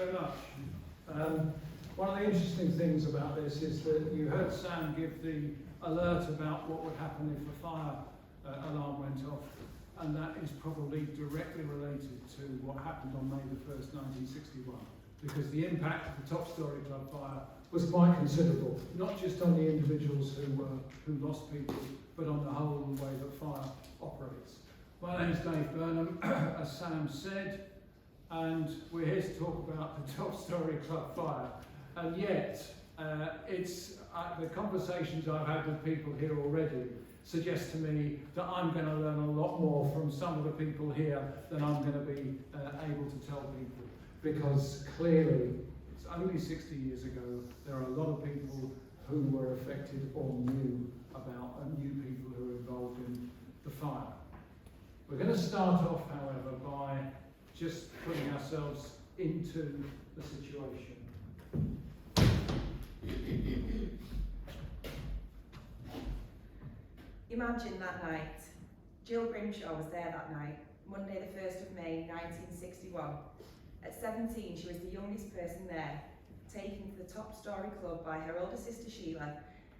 very much. One of the interesting things about this is that you heard Sam give the alert about what would happen if a fire alarm went off, and that is probably directly related to what happened on May the 1st, 1961, because the impact of the top Storey Club fire was quite considerable, not just on the individuals who lost people, but on the whole way that fire operates. My name is Dave Burnham, as Sam said, and we're here to talk about the top Storey Club fire. And yet, the conversations I've had with people here already suggest to me that I'm going to learn a lot more from some of the people here than I'm going to be able to tell people, because clearly, it's only 60 years ago, there are a lot of people who were affected or knew about, and knew people who were involved in the fire. We're going to start off, however, by just putting ourselves into the situation. Imagine that night. Jill Grimshaw was there that night, Monday the 1st of May 1961. At 17, she was the youngest person there, taken to the top Storey Club by her older sister Sheila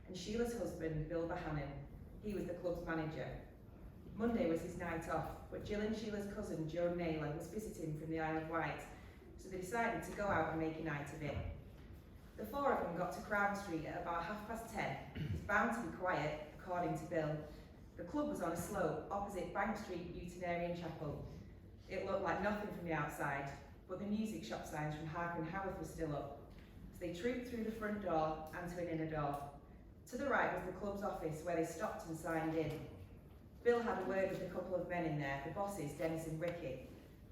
and Sheila's husband Bill Burnham. He was the club's manager. Monday was his night off, but Jill and Sheila's cousin Joan Naylor was visiting from the Isle of Wight, so they decided to go out and make a night of it. The four of them got to Crown Street at about 10:30. It was bound to be quiet, according to Bill. The club was on a slope opposite Bank Street Unitarian Chapel. It looked like nothing from the outside, but the music shop signs from Harper and Howarth were still up. So they trooped through the front door and to an inner door. To the right was the club's office, where they stopped and signed in. Bill had a word with a couple of men in there, the bosses, Dennis and Ricky.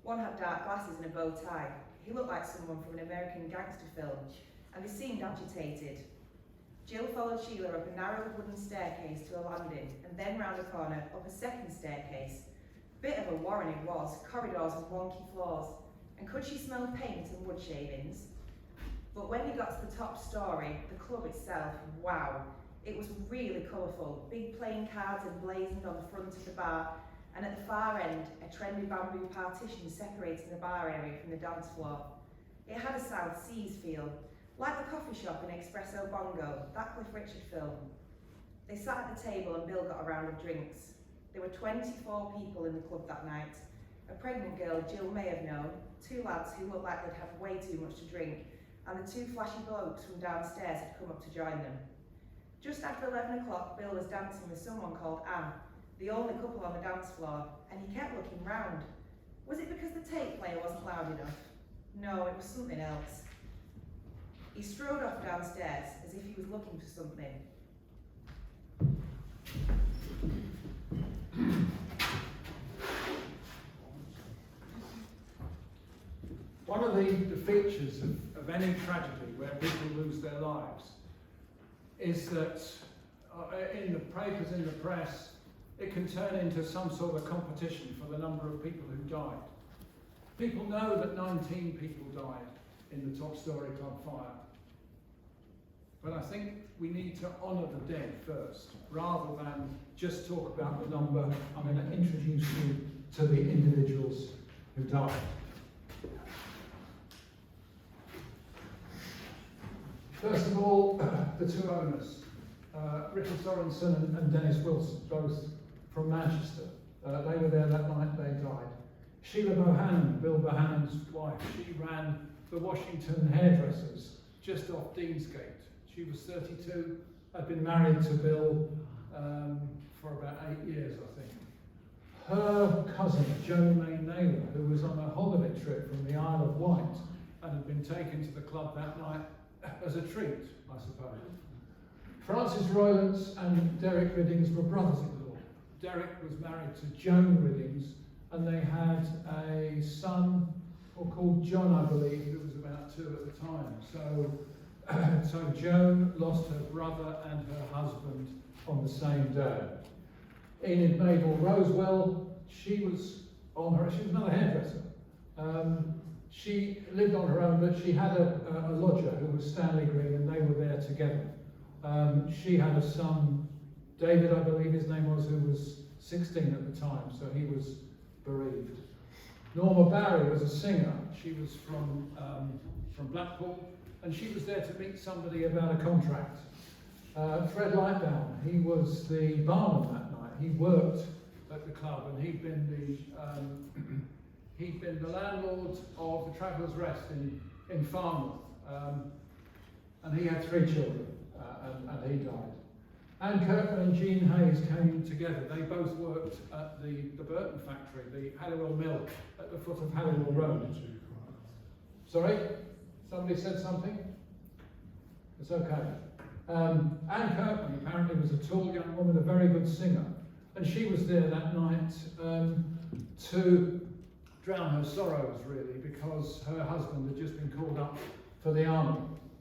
One had dark glasses and a bow tie. He looked like someone from an American gangster film, and they seemed agitated. Jill followed Sheila up a narrow wooden staircase to a landing, and then round a corner up a second staircase. Bit of a warren it was, corridors and wonky floors, and could she smell paint and wood shavings? But when they got to the top story, the club itself, wow, it was really colourful. Big playing cards emblazoned on the front of the bar, and at the far end, a trendy bamboo partition separating the bar area from the dance floor. It had a South Seas feel, like the coffee shop in Espresso Bongo, that Cliff Richard film. They sat at the table and Bill got a round of drinks. There were 24 people in the club that night. A pregnant girl Jill may have known, two lads who looked like they'd had way too much to drink, and the two flashy blokes from downstairs had come up to join them. Just after 11 o'clock, Bill was dancing with someone called Anne, the only couple on the dance floor, and he kept looking round. Was it because the tape player wasn't loud enough? No, it was something else. He strode off downstairs as if he was looking for something. One of the features of any tragedy where people lose their lives is that in the papers, in the press, it can turn into some sort of competition for the number of people who died. People know that 19 people died in the top Storey Club fire. But I think we need to honour the dead first, rather than just talk about the number. I'm going to introduce you to the individuals who died. First of all, the two owners, Richard Sorensen and Dennis Wilson, both from Manchester. They were there that night, they died. Sheila Bohannon, Bill Bohannon's wife, she ran the Washington Hairdressers just off Deansgate. She was 32, had been married to Bill for about 8 years, I think. Her cousin, Joan May Naylor, who was on a holiday trip from the Isle of Wight and had been taken to the club that night as a treat, I suppose. Francis Roylance and Derek Riddings were brothers-in-law. Derek was married to Joan Riddings, and they had a son called John, I believe, who was about 2 at the time. So Joan lost her brother and her husband on the same day. Enid Mabel Rosewell, she was another hairdresser. She lived on her own, but she had a lodger who was Stanley Green, and they were there together. She had a son, David, I believe his name was, who was 16 at the time, so he was bereaved. Norma Barry was a singer. She was from Blackpool, and she was there to meet somebody about a contract. Fred Lightdown, he was the barman that night. He worked at the club, and he'd been the landlord of the Travellers' Rest in Farnworth, and he had 3 children, and he died. Anne Kirkman and Jean Hayes came together. They both worked at the Burton factory, the Halliwell Mill at the foot of Halliwell Road. Sorry? Somebody said something? It's okay. Anne Kirkman apparently was a tall young woman, a very good singer, and she was there that night to drown her sorrows, really, because her husband had just been called up for the army.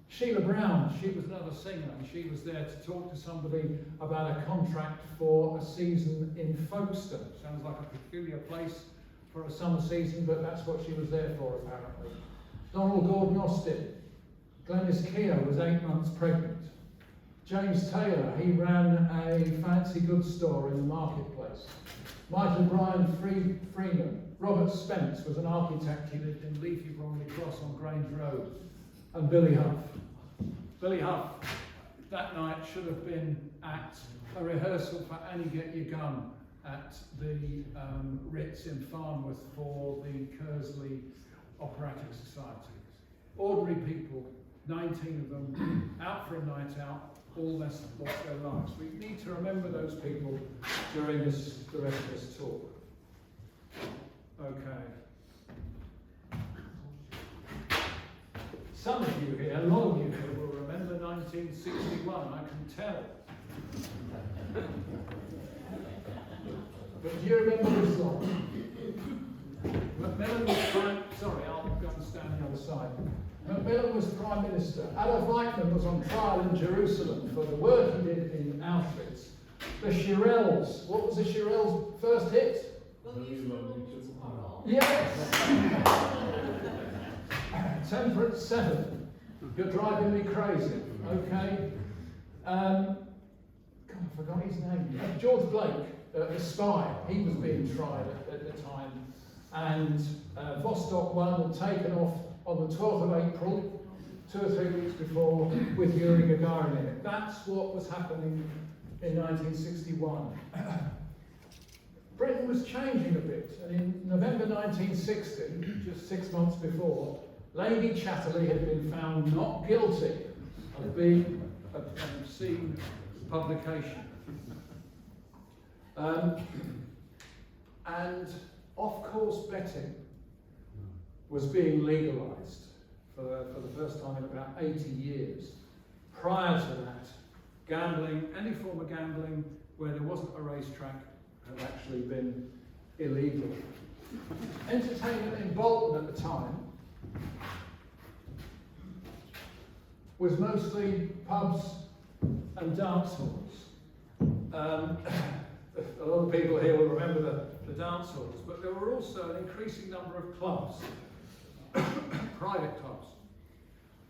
Sheila Brown, she was another singer, and she was there to talk to somebody about a contract for a season in Folkestone. Sounds like a peculiar place for a summer season, but that's what she was there for, apparently. Donald Gordon Austin. Glenys Keogh was 8 months pregnant. James Taylor, he ran a fancy goods store in the marketplace. Michael Bryan Freeman. Robert Spence was an architect. He lived in Leafy Bromley Cross on Grange Road. And Billy Huff. Billy Huff, that night, should have been at a rehearsal for Annie Get Your Gun at the Ritz in Farnworth for the Kersley Operatic Society. Ordinary people, 19 of them, out for a night out, all lost their lives. We need to remember those people during the rest of this talk. Okay. Some of you here, a lot of you here, will remember 1961, I can tell. But do you remember this song? Macmillan was I'll go and stand on the other side. Macmillan was Prime Minister. Adolf Eichmann was on trial in Jerusalem for the work he did in Auschwitz. The Shirelles, what was the Shirelles' first hit? Will you love me tomorrow? Yes! Temperance 7. You're driving me crazy. Okay. God, I forgot his name. George Blake, the spy. He was being tried at the time, and Vostok 1 had taken off on the 12th of April, 2 or 3 weeks before, with Yuri Gagarin in it. That's what was happening in 1961. Britain was changing a bit, and in November 1960, just 6 months before, Lady Chatterley had been found not guilty of being an obscene publication. And off-course betting was being legalised for the first time in about 80 years. Prior to that, gambling, any form of gambling where there wasn't a racetrack, had actually been illegal. Entertainment in Bolton at the time was mostly pubs and dance halls. A lot of people here will remember the dance halls, but there were also an increasing number of clubs, private clubs.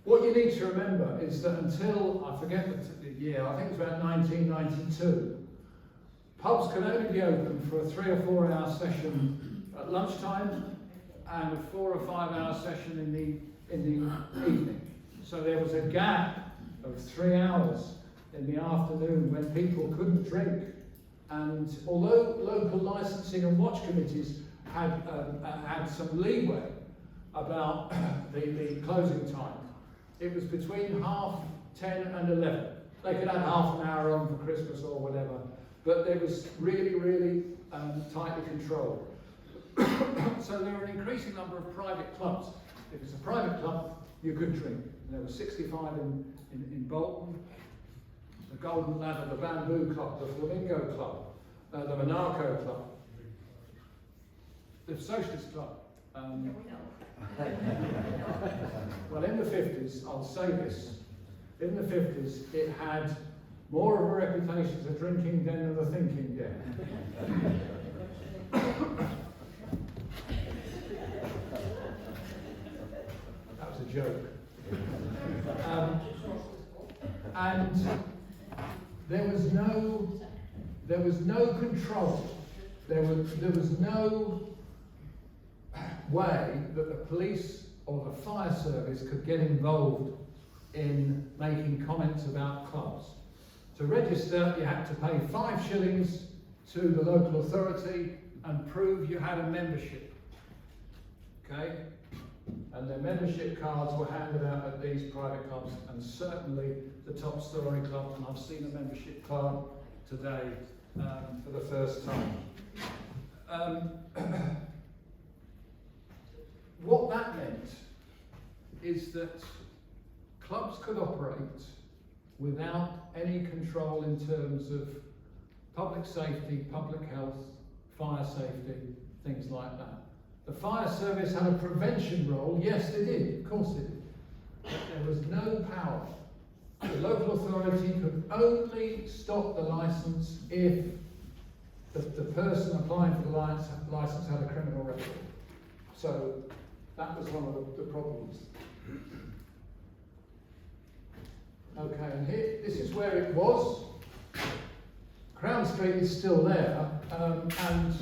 What you need to remember is that until, I forget the year, I think it was about 1992, pubs could only be open for a 3 or 4 hour session at lunchtime and a 4 or 5 hour session in the evening. So there was a gap of 3 hours in the afternoon when people couldn't drink. And although local licensing and watch committees had some leeway about the closing time, it was between 10:30 and 11. They could have half an hour on for Christmas or whatever, but it was really, really tightly controlled. So there were an increasing number of private clubs. If it's a private club, you could drink. And there were 65 in Bolton, the Golden Ladder, the Bamboo Club, the Flamingo Club, the Monaco Club, the Socialist Club. Well, in the 50s, I'll say this, in the 50s, it had more of a reputation as a drinking den than a thinking den. That was a joke. And there was no control. There was no way that the police or the fire service could get involved in making comments about clubs. To register, you had to pay 5 shillings to the local authority and prove you had a membership. Okay? And their membership cards were handed out at these private clubs, and certainly the top Storey Club, and I've seen a membership card today for the first time. What that meant is that clubs could operate without any control in terms of public safety, public health, fire safety, things like that. The fire service had a prevention role. Yes, they did. Of course they did. But there was no power. The local authority could only stop the licence if the person applying for the licence had a criminal record. So that was one of the problems. Okay, and here, this is where it was. Crown Street is still there, and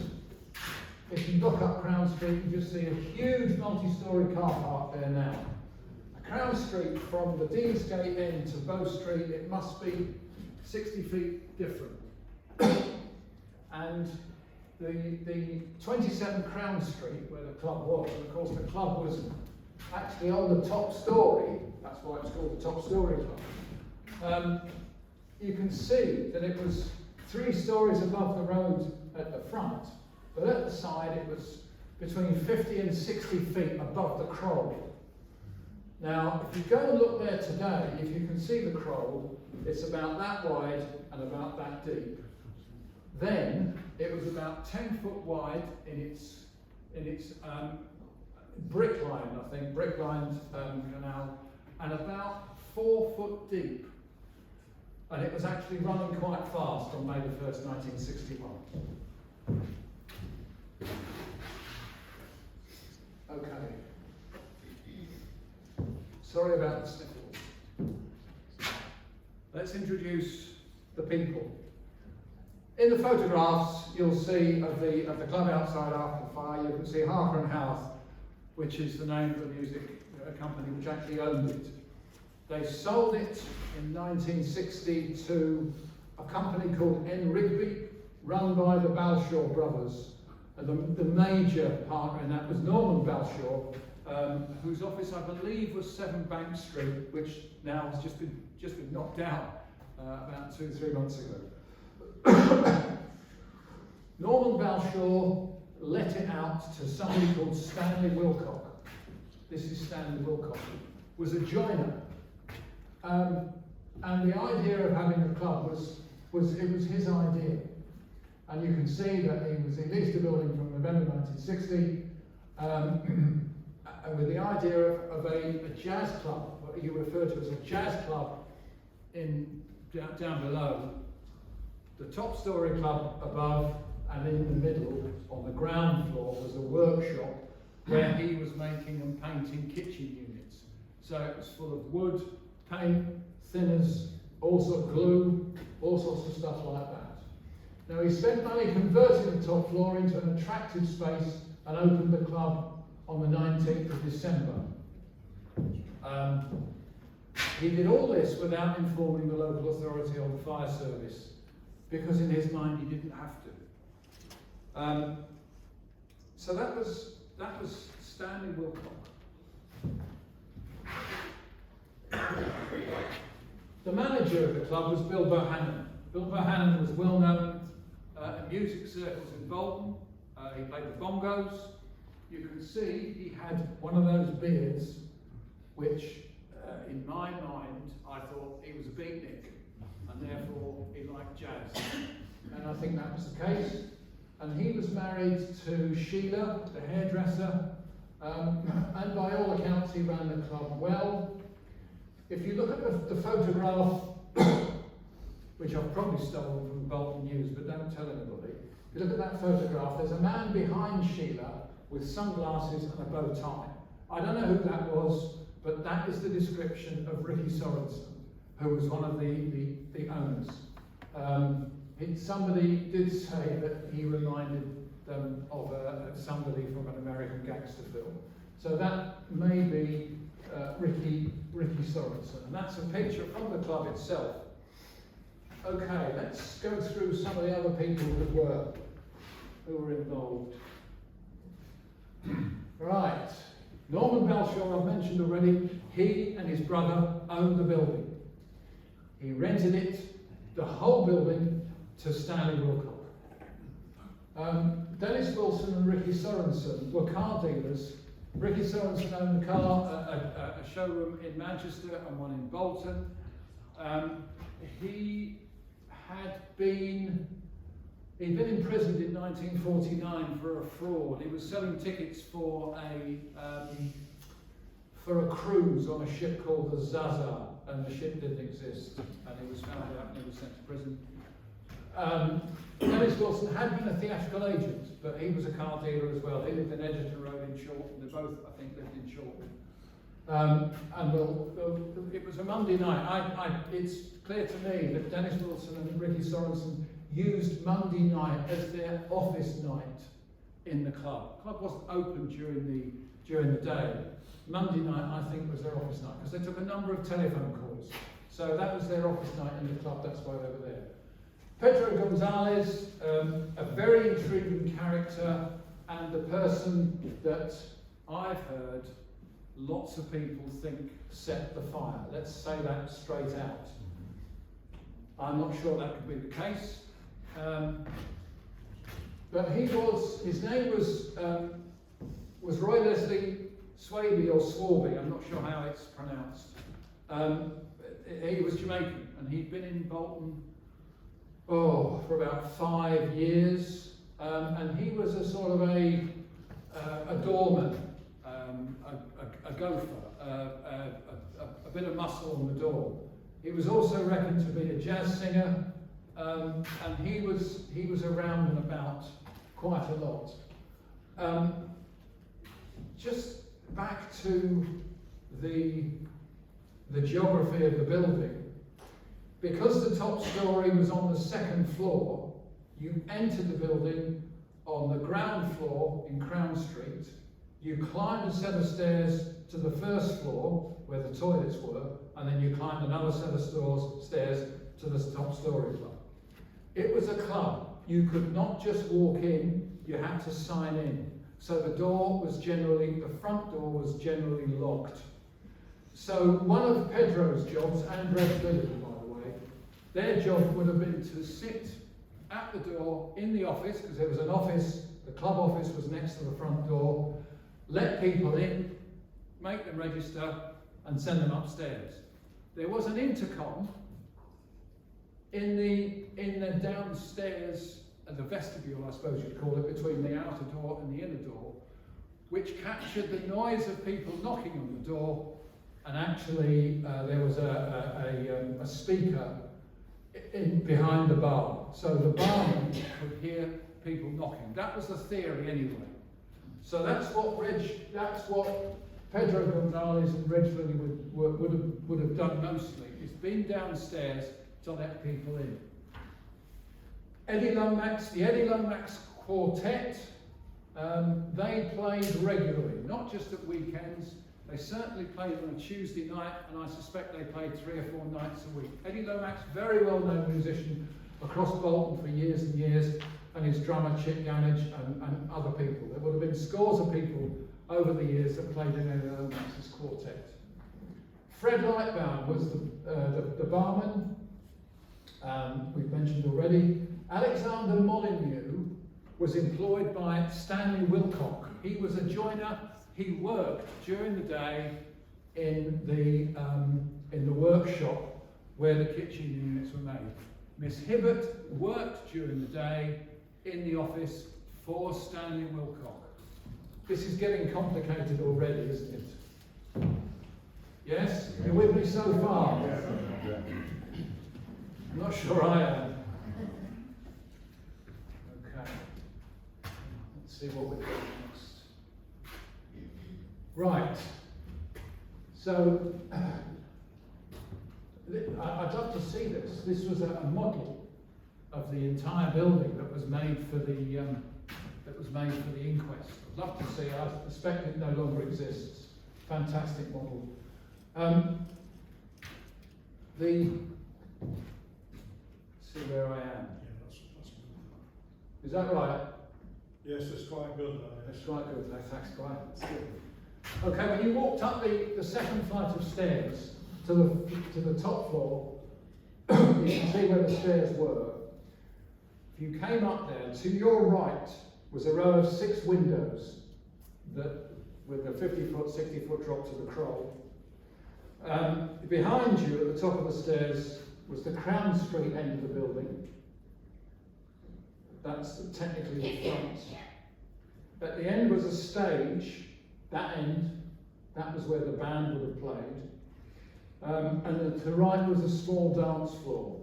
if you look up Crown Street, you just see a huge multi-storey car park there now. Crown Street, from the Deansgate end to Bow Street, it must be 60 feet different. And the 27 Crown Street, where the club was, and of course the club was actually on the top storey, that's why it's called the Top Storey Club. You can see that it was 3 stories above the road at the front, but at the side it was between 50 and 60 feet above the Croal. Now, if you go and look there today, if you can see the Croal, it's about that wide and about that deep. Then it was about 10 foot wide in its brick-lined, I think, brick-lined canal, and about 4 foot deep. And it was actually running quite fast on May the 1st, 1961. Okay. Sorry about the sniffles. Let's introduce the people. In the photographs, you'll see of the club outside after the fire, you can see Harker and House, which is the name of the music company which actually owned it. They sold it in 1960 to a company called N. Rigby, run by the Balshaw brothers. And the major partner in that was Norman Balshaw, whose office I believe was 7 Bank Street, which now has just been knocked out about 2-3 months ago. Norman Balshaw let it out to somebody called Stanley Wilcock. This is Stanley Wilcock, was a joiner. And the idea of having a club was his idea. And you can see that he leased the building from November 1960 with the idea of a jazz club, what you refer to as a jazz club down below, the top Storey Club above, and in the middle, on the ground floor, was a workshop where he was making and painting kitchen units. So it was full of wood, paint, thinners, all sorts of glue, all sorts of stuff like that. Now he spent money converting the top floor into an attractive space and opened the club on the 19th of December. He did all this without informing the local authority or the fire service, because in his mind he didn't have to. So that was Stanley Wilcock. The manager of the club was Bill Burnham. Bill Burnham was well known in music circles in Bolton. He played the bongos. You can see he had one of those beards, which in my mind I thought he was a beatnik, and therefore he liked jazz. And I think that was the case. And he was married to Sheila, the hairdresser, and by all accounts he ran the club well. If you look at the photograph, which I've probably stolen from Bolton News, but don't tell anybody. If you look at that photograph, there's a man behind Sheila with sunglasses and a bow tie. I don't know who that was, but that is the description of Ricky Sorensen, who was one of the owners. Somebody did say that he reminded than of somebody from an American gangster film. So that may be Ricky Sorensen, and that's a picture from the club itself. Okay, let's go through some of the other people who were involved. Right, Norman Belshaw, I've mentioned already. He and his brother owned the building. He rented it, the whole building, to Stanley Wilcock. Dennis Wilson and Ricky Sorensen were car dealers. Ricky Sorensen owned a showroom in Manchester and one in Bolton. He'd been imprisoned in 1949 for a fraud. He was selling tickets for a cruise on a ship called the Zaza, and the ship didn't exist, and he was found out and he was sent to prison. Dennis Wilson had been a theatrical agent, but he was a car dealer as well. He lived in Edgerton Road in Chorlton. They both, I think, lived in Chorlton. It was a Monday night. It's clear to me that Dennis Wilson and Ricky Sorensen used Monday night as their office night in the club. The club wasn't open during the day. Monday night, I think, was their office night because they took a number of telephone calls. So that was their office night in the club. That's why they were there. Pedro Gonzalez, a very intriguing character, and the person that I've heard lots of people think set the fire. Let's say that straight out. I'm not sure that could be the case. But his name was Roy Leslie Swaby or Swarby, I'm not sure how it's pronounced. He was Jamaican, and he'd been in Bolton for about 5 years, and he was a sort of a doorman, a gopher, a bit of muscle on the door. He was also reckoned to be a jazz singer, and he was around and about quite a lot. Just back to the geography of the building. Because the top story was on the second floor, you entered the building on the ground floor in Crown Street. You climbed a set of stairs to the first floor where the toilets were, and then you climbed another set of stairs to the top Storey Club. It was a club. You could not just walk in, you had to sign in. So the front door was generally locked. So one of Pedro's jobs, and Red Billy, by the way, their job would have been to sit at the door in the office, because there was an office, the club office was next to the front door, let people in, make them register, and send them upstairs. There was an intercom in the downstairs, the vestibule, I suppose you'd call it, between the outer door and the inner door, which captured the noise of people knocking on the door, and actually there was a speaker behind the bar, so the barman could hear people knocking. That was the theory anyway. So that's what Pedro Gonzalez and Reg Lilly would have done mostly. It's been downstairs to let people in. The Eddie Lomax Quartet, they played regularly, not just at weekends. They certainly played on a Tuesday night, and I suspect they played 3 or 4 nights a week. Eddie Lomax, very well-known musician across Bolton for years and years, and his drummer Chip Gamage and other people. There would have been scores of people over the years that played in Eddie Lomax's quartet. Fred Lightbound was the barman, we've mentioned already. Alexander Molyneux was employed by Stanley Wilcock. He was a joiner. He worked during the day in the workshop where the kitchen units were made. Miss Hibbert worked during the day in the office for Stanley Wilcock. This is getting complicated already, isn't it? Yes? You're with me so far? I'm not sure I am. Okay. Let's see what we're doing next. Right. So, I'd love to see this. This was a model of the entire building that was made for the that was made for the inquest. I'd love to see it. I suspect it no longer exists. Fantastic model. See where I am. Yeah, that's good. Is that right? Yes, it's quite good. That's quite good. That's quite good. Okay, when you walked up the second flight of stairs to the top floor, you can see where the stairs were. If you came up there, to your right was a row of 6 windows with a 50-foot, 60-foot drop to the Croal. Behind you, at the top of the stairs, was the Crown Street end of the building. That's technically the front. At the end was a stage. That end, that was where the band would have played. And to the right was a small dance floor.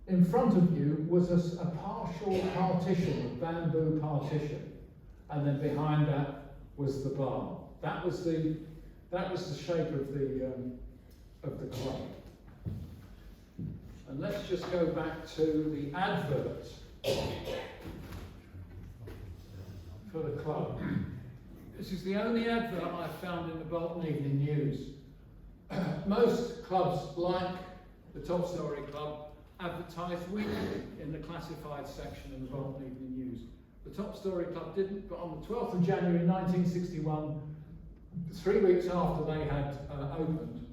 In front of you was a partial partition, a bamboo partition, and then behind that was the bar. That was the shape of the club. And let's just go back to the advert for the club. This is the only advert I found in the Bolton Evening News. Most clubs, like the Top Storey Club, advertise weekly in the classified section of the Bolton Evening News. The Top Storey Club didn't, but on the 12th of January 1961, 3 weeks after they had opened,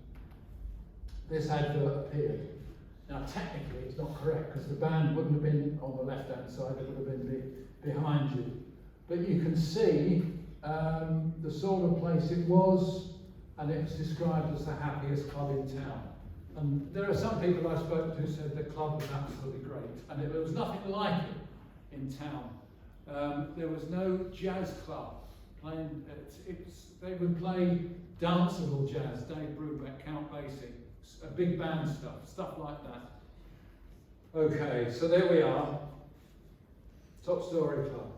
this advert appeared. Now technically it's not correct because the band wouldn't have been on the left hand side, it would have been behind you. But you can see the sort of place it was, and it was described as the happiest club in town. And there are some people I spoke to who said the club was absolutely great, and there was nothing like it in town. There was no jazz club playing. They would play danceable jazz, Dave Brubeck, Count Basie, big band stuff like that. Okay, so there we are. Top Storey Club.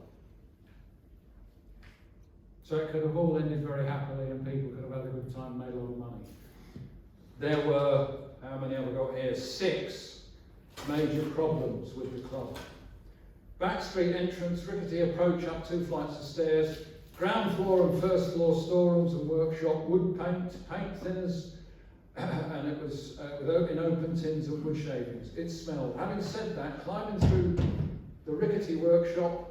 So it could have all ended very happily and people could have had a good time and made a lot of money. There were, how many have I got here? 6 major problems with the club. Back street entrance, rickety approach up 2 flights of stairs, ground floor and first floor storerooms and workshop, wood paint thinners, and it was in open tins of wood shavings. It smelled. Having said that, climbing through the rickety workshop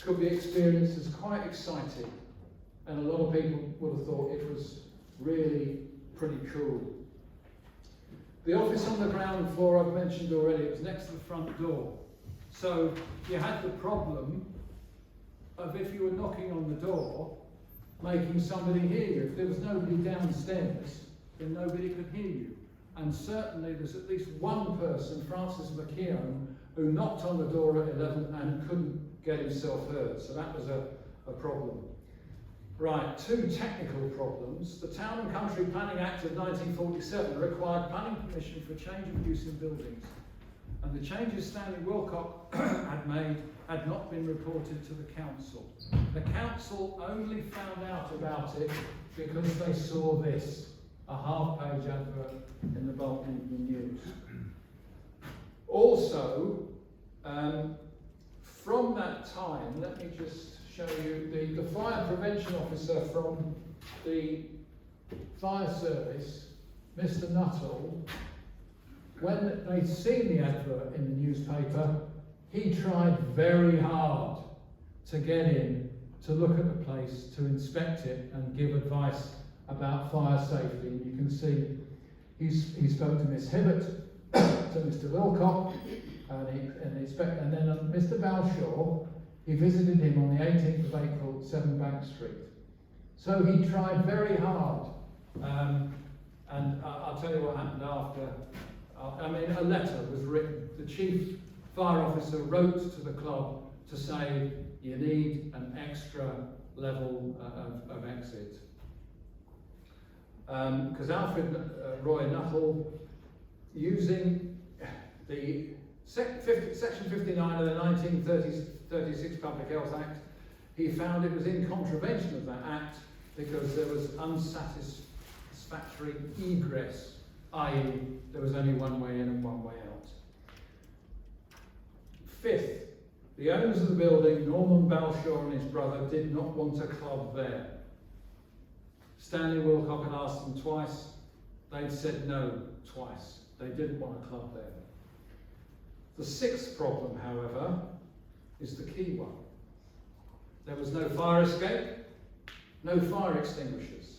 could be experienced as quite exciting, and a lot of people would have thought it was really pretty cool. The office on the ground floor I've mentioned already, it was next to the front door. So you had the problem of, if you were knocking on the door, making somebody hear you. If there was nobody downstairs, then nobody could hear you. And certainly there's at least one person, Francis McKeown, who knocked on the door at 11 and couldn't get himself heard. So that was a problem. Right, 2 technical problems. The Town and Country Planning Act of 1947 required planning permission for change of use in buildings. And the changes Stanley Wilcock had made had not been reported to the council. The council only found out about it because they saw this, a half-page advert in the Bolton Evening News. Also, from that time, let me just show you the fire prevention officer from the fire service, Mr. Nuttall. When they'd seen the advert in the newspaper, he tried very hard to get in, to look at the place, to inspect it and give advice about fire safety. And you can see he spoke to Miss Hibbert, to Mr. Wilcock, and then Mr. Balshaw, he visited him on the 18th of April at 7 Bank Street. So he tried very hard, and I'll tell you what happened after. A letter was written. The chief fire officer wrote to the club to say you need an extra level of exit. Because Alfred Roy Nuttall, using the Section 59 of the 1936 Public Health Act, he found it was in contravention of that act because there was unsatisfactory egress, i.e. there was only one way in and one way out. Fifth, the owners of the building, Norman Balshaw and his brother, did not want a club there. Stanley Wilcock had asked them twice. They'd said no twice. They didn't want a club there. The sixth problem, however, is the key one. There was no fire escape, no fire extinguishers,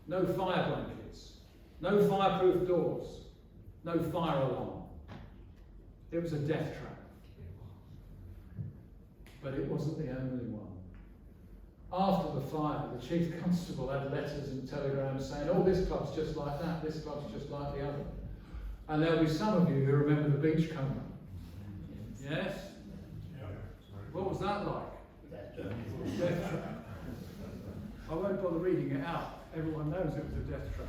no fire blankets, no fireproof doors, no fire alarm. It was a death trap. But it wasn't the only one. After the fire, the chief constable had letters and telegrams saying, oh, this club's just like that, this club's just like the other. And there'll be some of you who remember the Beachcomber. Yes? What was that like? Death trap. I won't bother reading it out. Everyone knows it was a death trap.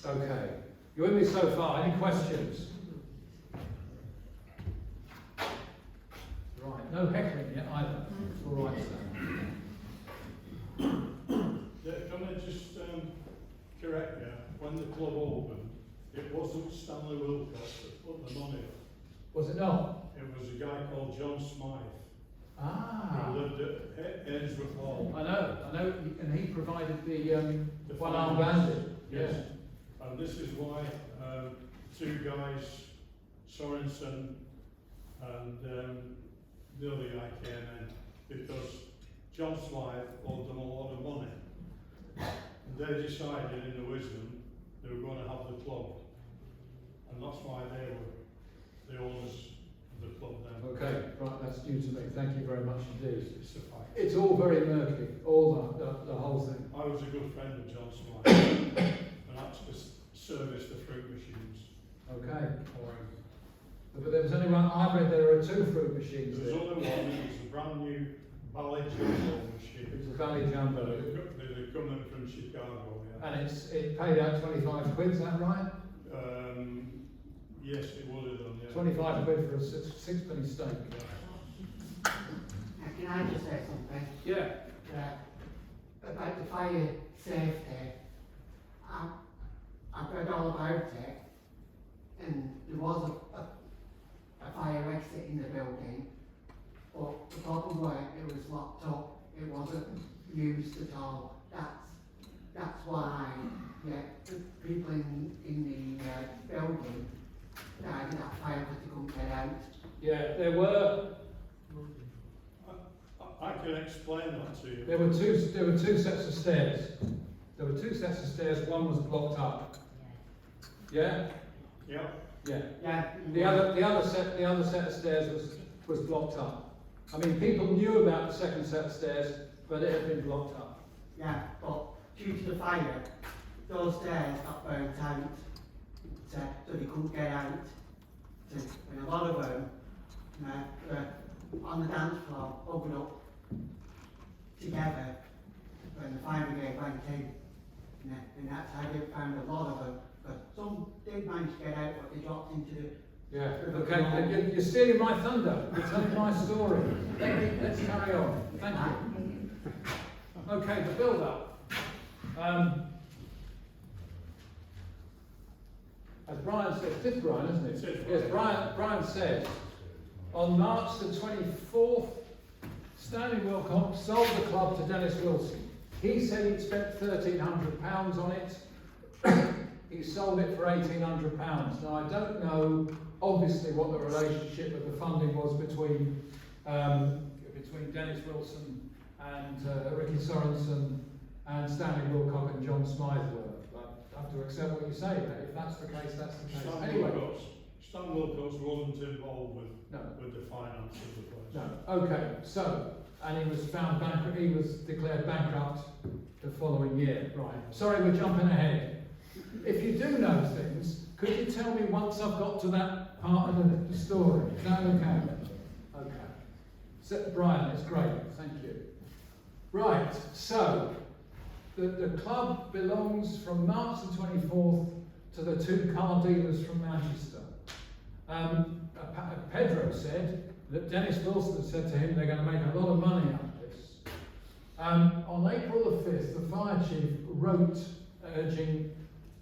Okay. You with me so far? Any questions? Right. No heckling yet either. It's all right, Sam. Yeah, can I just correct you? When the club opened, it wasn't Stanley Wilcox that put the money up. Was it not? It was a guy called John Smythe, Ah. who lived at River Croal. I know, and he provided the one-armed bandit. Yes. And this is why two guys, Sorensen and the other guy came in, because John Smythe owed them a lot of money. And they decided in their wisdom they were going to have the club. And that's why they were the owners of the club then. Okay, right, that's due to me. Thank you very much indeed. It's a fact. It's all very murky, all the whole thing. I was a good friend of John Smythe and actually serviced the fruit machines Okay. for him. But there was only one, I read there are two fruit machines There's there. only one, it was a brand new Ballet Jumbo machine. It was a Valley Jumbo. They're coming from Chicago, yeah. And it paid out 25 quid, is that right? Yes, it would have done, yeah. 25 quid for a sixpenny steak. Can I just say something? Yeah. About the fire safety. I've read all about it, and there was a fire exit in the building, but the problem was it was locked up, it wasn't used at all. That's why the people in the building died in that fire because they couldn't get out. Yeah, there were I can explain that to you. There were two sets of stairs. There were two sets of stairs. One was blocked up. Yeah. Yeah. Yeah. Yeah. The other set of stairs was blocked up. I mean, people knew about the second set of stairs, but it had been blocked up. Yeah, but due to the fire, those stairs got burnt out, so they couldn't get out. And a lot of them on the dance floor, opened up together when the fire brigade went in. And that's how they found a lot of them. But some did manage to get out, but they dropped into the Yeah. River Okay. Croal. You're stealing my thunder. You're telling my story. Let's carry on. Thank you. Okay. The build-up. As Brian said, it's Brian, isn't it? It is Yes, Brian. Brian said, on March the 24th, Stanley Wilcox sold the club to Dennis Wilson. He said he'd spent £1,300 on it. He sold it for £1,800. Now, I don't know, obviously, what the relationship of the funding was between Dennis Wilson and Ricky Sorensen and Stanley Wilcock and John Smythe were. But I have to accept what you say. If that's the case, that's the case. Stan Wilcox wasn't involved with No. the finance of the place. No. Okay. So, and he was found bankrupt. He was declared bankrupt the following year. Right. Sorry, we're jumping ahead. If you do know things, could you tell me once I've got to that part of the story? Is that okay? Okay. So, Brian, it's great. Thank you. Right. So, the club belongs from March the 24th to the two car dealers from Manchester. Pedro said that Dennis Wilson said to him they're going to make a lot of money out of this. On April the 5th, the fire chief wrote urging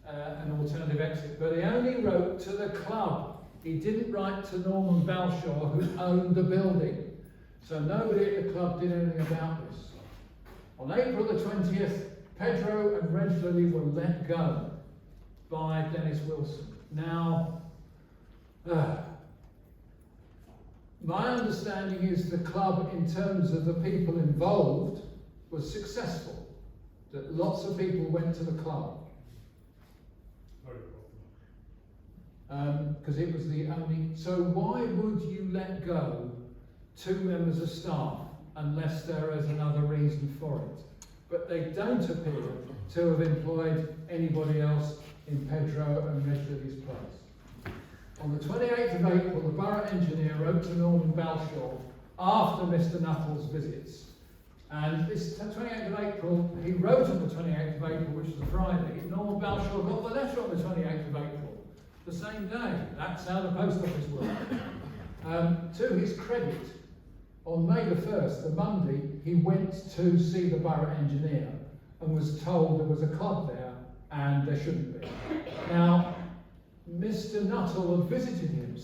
an alternative exit, but he only wrote to the club. He didn't write to Norman Balshaw, who owned the building. So nobody at the club did anything about this. On April the 20th, Pedro and Reg Lilly were let go by Dennis Wilson. Now, my understanding is the club, in terms of the people involved, was successful. That lots of people went to the club. Because it was the only. So why would you let go 2 members of staff unless there is another reason for it? But they don't appear to have employed anybody else in Pedro and Reg Lilly's place. On the 28th of April, the borough engineer wrote to Norman Balshaw after Mr. Nuttall's visits. And this 28th of April, he wrote on the 28th of April, which is a Friday. Norman Balshaw got the letter on the 28th of April, the same day. That's how the post office worked. To his credit, on May the 1st, the Monday, he went to see the borough engineer and was told there was a club there and there shouldn't be. Now, Mr. Nuttall had visited him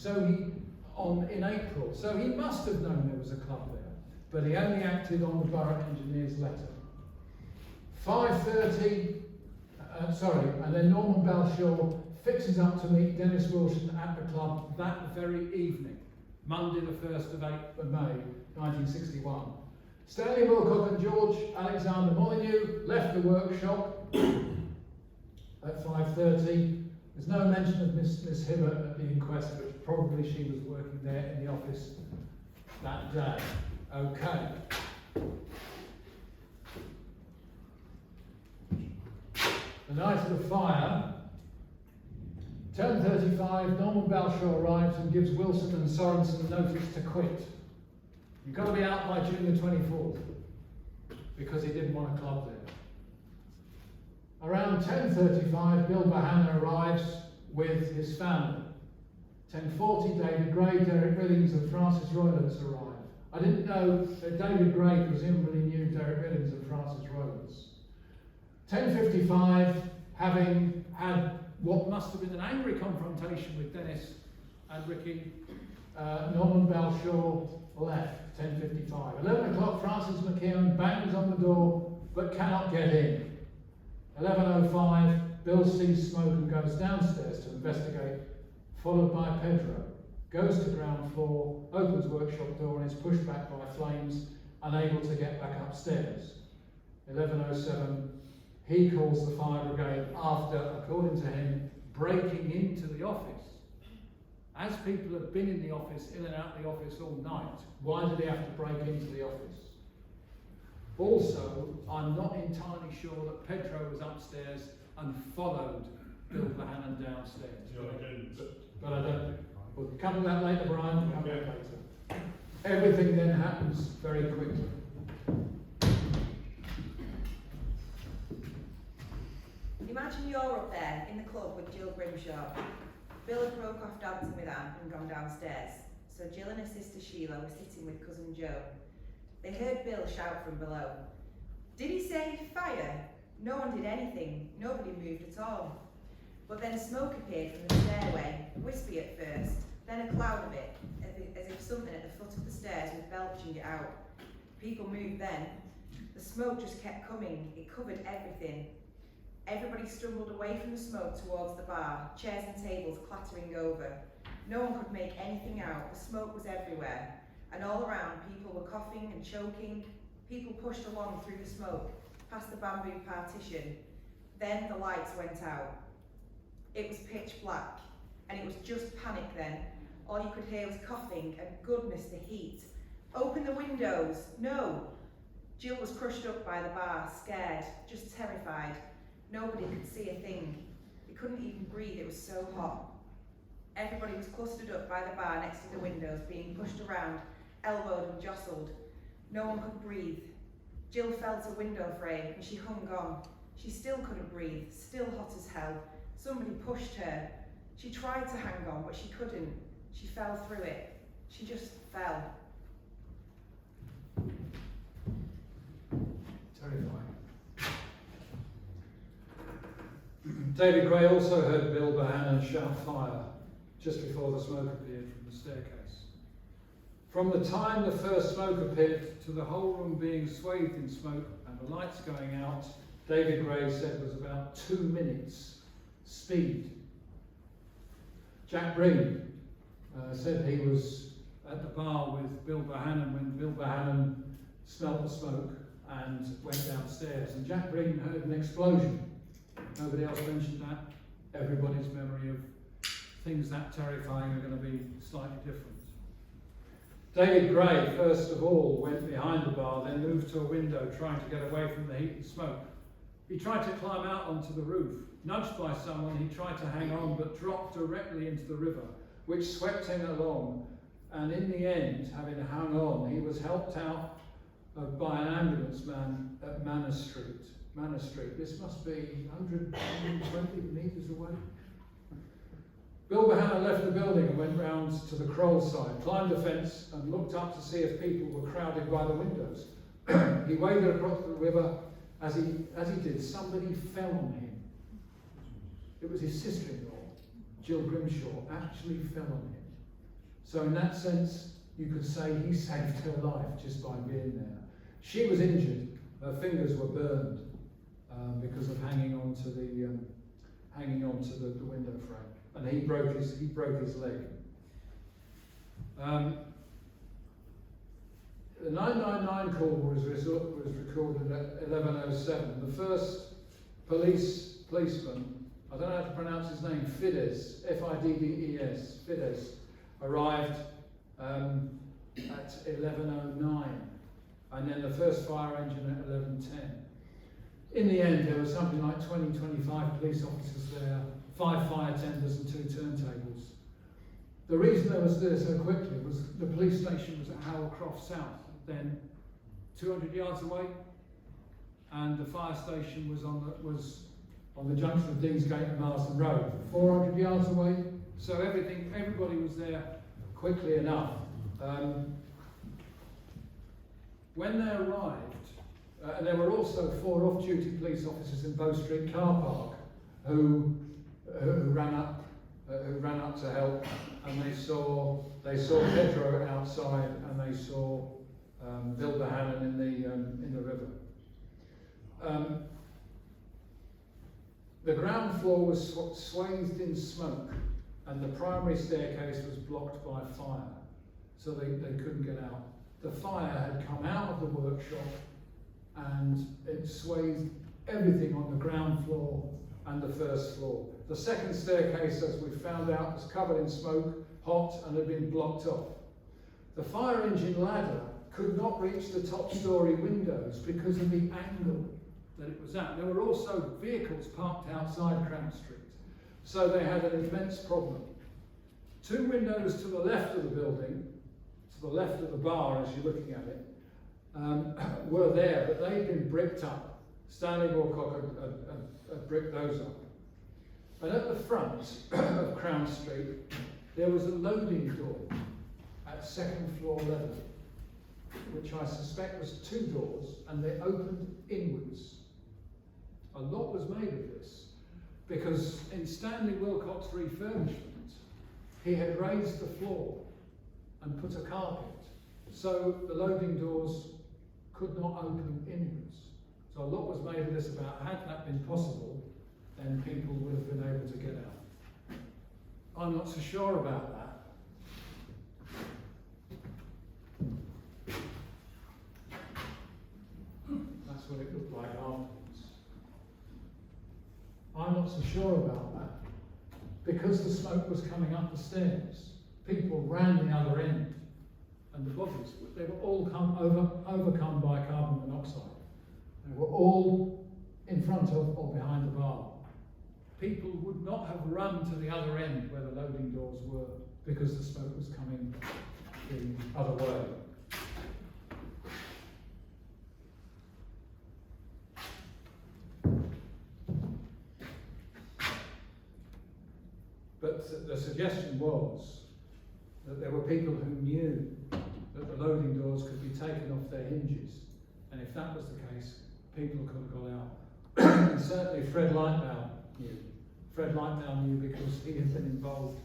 in April, so he must have known there was a club there, but he only acted on the borough engineer's letter. 5:30, and then Norman Balshaw fixes up to meet Dennis Wilson at the club that very evening, Monday the 1st of May, 1961. Stanley Wilcock and George Alexander Molyneux left the workshop at 5:30. There's no mention of Miss Hibbert at the inquest, but probably she was working there in the office that day. Okay. The night of the fire, 10:35, Norman Balshaw arrives and gives Wilson and Sorensen notice to quit. You've got to be out by June the 24th, because he didn't want a club there. Around 10:35, Bill Bahan arrives with his family. 10:40, David Gray, Derek Billings and Francis Roylance arrive. I didn't know that David Gray presumably knew Derek Billings and Francis Roylance. 10:55, having had what must have been an angry confrontation with Dennis and Ricky, Norman Balshaw left. 10:55. 11 o'clock, Francis McKeown bangs on the door but cannot get in. 11:05, Bill sees smoke and goes downstairs to investigate, followed by Pedro. Goes to ground floor, opens workshop door and is pushed back by flames, unable to get back upstairs. 11:07, he calls the fire brigade after, according to him, breaking into the office. As people have been in the office, in and out of the office all night, why did he have to break into the office? Also, I'm not entirely sure that Pedro was upstairs and followed Bill Bahan downstairs. No, I didn't. But I don't. We'll come to that later, Brian. We'll come to that Okay. later. Everything then happens very quickly. Imagine you're up there in the club with Jill Grimshaw. Bill had broke off dancing with Anne and gone downstairs, so Jill and her sister Sheila were sitting with cousin Joe. They heard Bill shout from below. Did he say fire? No one did anything, nobody moved at all. But then smoke appeared from the stairway, wispy at first, then a cloud of it, as if something at the foot of the stairs was belching it out. People moved then. The smoke just kept coming, it covered everything. Everybody stumbled away from the smoke towards the bar, chairs and tables clattering over. No one could make anything out, the smoke was everywhere. And all around, people were coughing and choking. People pushed along through the smoke, past the bamboo partition. Then the lights went out. It was pitch black, and it was just panic then. All you could hear was coughing, and goodness, the heat. Open the windows, no! Jill was crushed up by the bar, scared, just terrified. Nobody could see a thing. They couldn't even breathe, it was so hot. Everybody was clustered up by the bar next to the windows, being pushed around, elbowed and jostled. No one could breathe. Jill felt a window frame and she hung on. She still couldn't breathe, still hot as hell. Somebody pushed her. She tried to hang on, but she couldn't. She fell through it. She just fell. Terrifying. David Gray also heard Bill Bohannon shout fire just before the smoke appeared from the staircase. From the time the first smoke appeared to the whole room being swathed in smoke and the lights going out, David Gray said was about 2 minutes speed. Jack Breen said he was at the bar with Bill Bohannon when Bill Bohannon smelt the smoke and went downstairs, and Jack Breen heard an explosion. Nobody else mentioned that. Everybody's memory of things that terrifying are going to be slightly different. David Gray, first of all, went behind the bar, then moved to a window, trying to get away from the heat and smoke. He tried to climb out onto the roof. Nudged by someone, he tried to hang on, but dropped directly into the river, which swept him along. And in the end, having hung on, he was helped out by an ambulance man at Manor Street. Manor Street. This must be 120 metres away. Bill Bohannon left the building and went round to the Croal side, climbed the fence and looked up to see if people were crowded by the windows. He waded across the river. As he did, somebody fell on him. It was his sister-in-law, Jill Grimshaw, actually fell on him. So in that sense, you could say he saved her life just by being there. She was injured. Her fingers were burned because of hanging on to the window frame, and he broke his leg. The 999 call was recorded at 11:07. The first policeman, I don't know how to pronounce his name, Fiddes, F-I-D-D-E-S, Fiddes, arrived at 11:09, and then the first fire engine at 11:10. In the end, there was something like 20-25 police officers there, 5 fire tenders and 2 turntables. The reason they was there so quickly was the police station was at Howell South, then 200 yards away, and the fire station was on the junction of Deansgate and Marsden Road, 400 yards away. So everybody was there quickly enough. When they arrived, and there were also 4 off-duty police officers in Bow Street car park who ran up to help, and they saw Pedro outside, and they saw Bill Bohannon in the river. The ground floor was swathed in smoke, and the primary staircase was blocked by fire, so they couldn't get out. The fire had come out of the workshop, and it swathed everything on the ground floor and the first floor. The second staircase, as we found out, was covered in smoke, hot, and had been blocked off. The fire engine ladder could not reach the top story windows because of the angle that it was at. There were also vehicles parked outside Crown Street, so they had an immense problem. 2 windows to the left of the building, to the left of the bar as you're looking at it, were there, but they'd been bricked up. Stanley Moorcock had bricked those up. And at the front of Crown Street, there was a loading door at 2nd floor level, which I suspect was 2 doors, and they opened inwards. A lot was made of this, because in Stanley Wilcock's refurbishment, he had raised the floor and put a carpet, so the loading doors could not open inwards. So a lot was made of this about, had that been possible, then people would have been able to get out. I'm not so sure about that. That's what it looked like afterwards. I'm not so sure about that. Because the smoke was coming up the stairs, people ran the other end, and the bodies, they were all overcome by carbon monoxide. They were all in front of or behind the bar. People would not have run to the other end where the loading doors were because the smoke was coming the other way. But the suggestion was that there were people who knew that the loading doors could be taken off their hinges, and if that was the case, people could have got out. And certainly Fred Lightbow knew. Fred Lightnell knew because he had been involved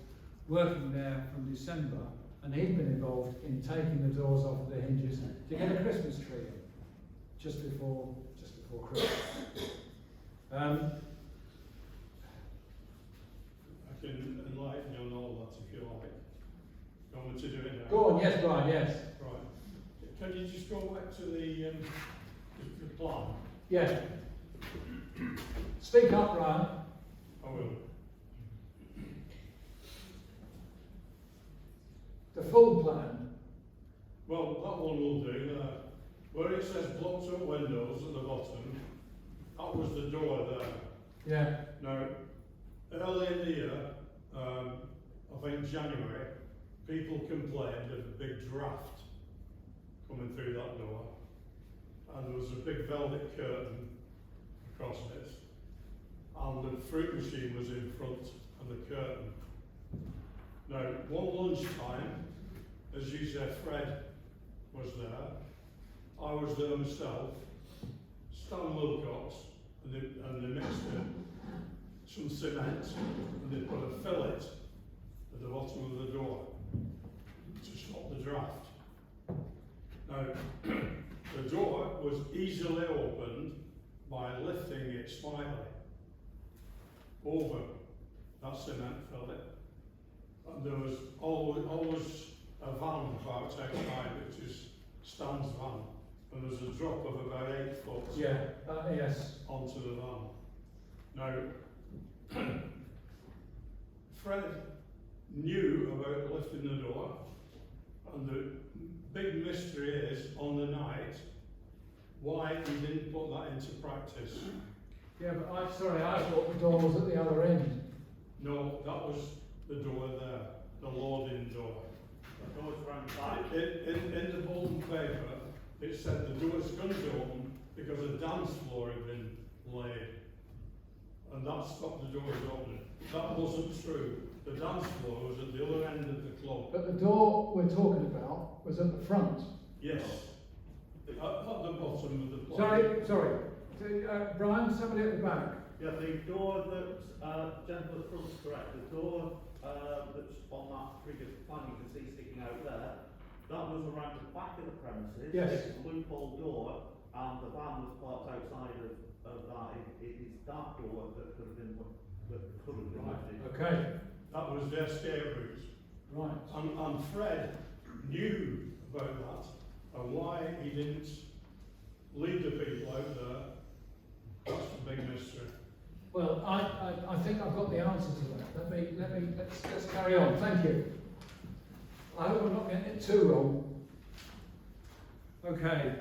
working there from December, and he'd been involved in taking the doors off of the hinges to get a Christmas tree in just before Christmas. I can enlighten you on all that if you like. You want me to do it now? Go on, yes, Brian, yes. Right. Can you just go back to the plan? Yeah. Speak up, Brian. I will. The full plan. Well, that one will do. Where it says blocked up windows at the bottom, that was the door there. Yeah. Now, early in the year, I think January, people complained of a big draft coming through that door. And there was a big velvet curtain across it. And the fruit machine was in front of the curtain. Now, one lunchtime, as you said, Fred was there. I was there myself. Stan Wilcox, and they mixed some cement, and they put a fillet at the bottom of the door to stop the draft. Now, the door was easily opened by lifting it slightly over that cement fillet. And there was always a van parked outside, which is Stan's van, and there's a drop of about 8 foot Yes. onto the van. Now, Fred knew about lifting the door, and the big mystery is, on the night, why he didn't put that into practice. Yeah, but I thought the door was at the other end. No, that was the door there, the loading door. The door's round back. In the Bolton paper, it said the door's going to be open because a dance floor had been laid. And that stopped the doors opening. That wasn't true. The dance floor was at the other end of the club. But the door we're talking about was at the front. Yes. At the bottom of the plan. Sorry. Brian, somebody at the back. Yeah, the door that, gentleman at the front's correct, the door that's on that previous plan you can see sticking out there, that was around the back of the premises. Yes. It's a loophole door, and the van was parked outside of that. It is that door that could have been, that could have been lifted. Okay. That was the escape route. Right. And Fred knew about that, and why he didn't lead the people out there. That's the big mystery. Well, I think I've got the answer to that. Let's carry on. Thank you. I hope we're not getting it too wrong. Okay.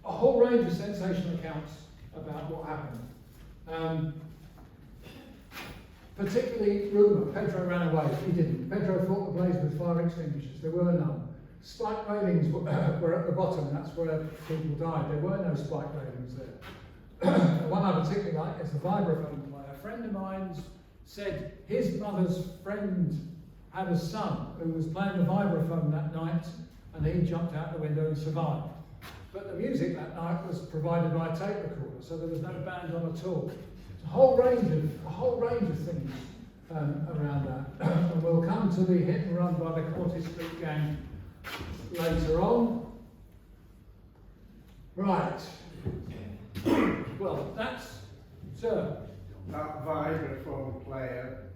A whole range of sensational accounts about what happened. Particularly rumour. Pedro ran away. He didn't. Pedro fought the blaze with fire extinguishers. There were none. Spike railings were at the bottom. That's where people died. There were no spike railings there. The one I particularly like is the vibraphone player. A friend of mine said his mother's friend had a son who was playing the vibraphone that night, and he jumped out the window and survived. But the music that night was provided by a tape recorder, so there was no band on at all. A whole range of things around that. And we'll come to the hit and run by the Corte Street gang later on. Right. Well, that's, sir. That vibraphone player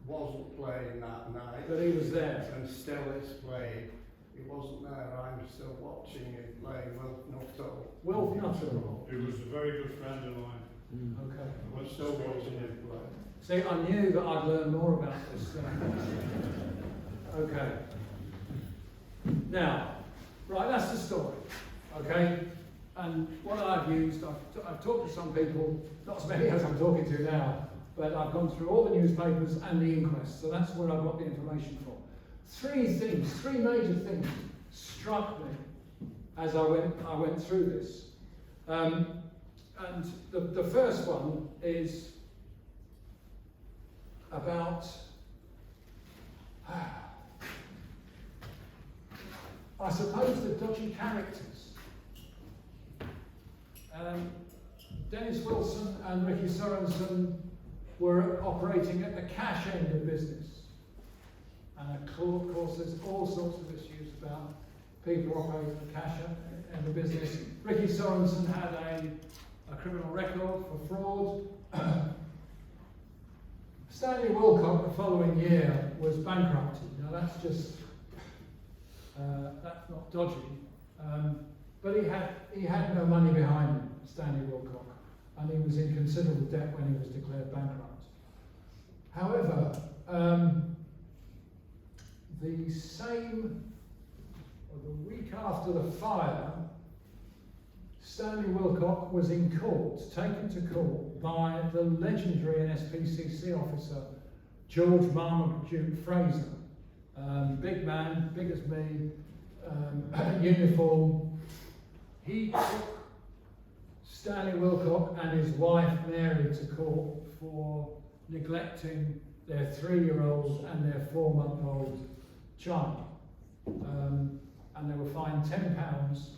wasn't playing that night. But he was there. And still is playing. He wasn't there. I'm still watching him playing Wilf Nuttall. Wilf Nuttall. He was a very good friend of mine. Okay. I'm still watching him play. See, I knew that I'd learn more about this. Okay. Now, right, that's the story. Okay? And what I've used, I've talked to some people, not as many as I'm talking to now, but I've gone through all the newspapers and the inquest, so that's where I got the information from. Three major things struck me as I went through this. And the first one is about, I suppose, the dodgy characters. Dennis Wilson and Ricky Sorensen were operating at the cash end of business. And of course, there's all sorts of issues about people operating at the cash end of business. Ricky Sorensen had a criminal record for fraud. Stanley Wilcock the following year was bankrupted. Now that's just, that's not dodgy. But he had no money behind him, Stanley Wilcock, and he was in considerable debt when he was declared bankrupt. However, the week after the fire, Stanley Wilcock was in court, taken to court by the legendary NSPCC officer, George Marmaduke Fraser. Big man, big as me, uniform. He took Stanley Wilcock and his wife Mary to court for neglecting their 3-year-old and their 4-month-old child. And they were fined £10,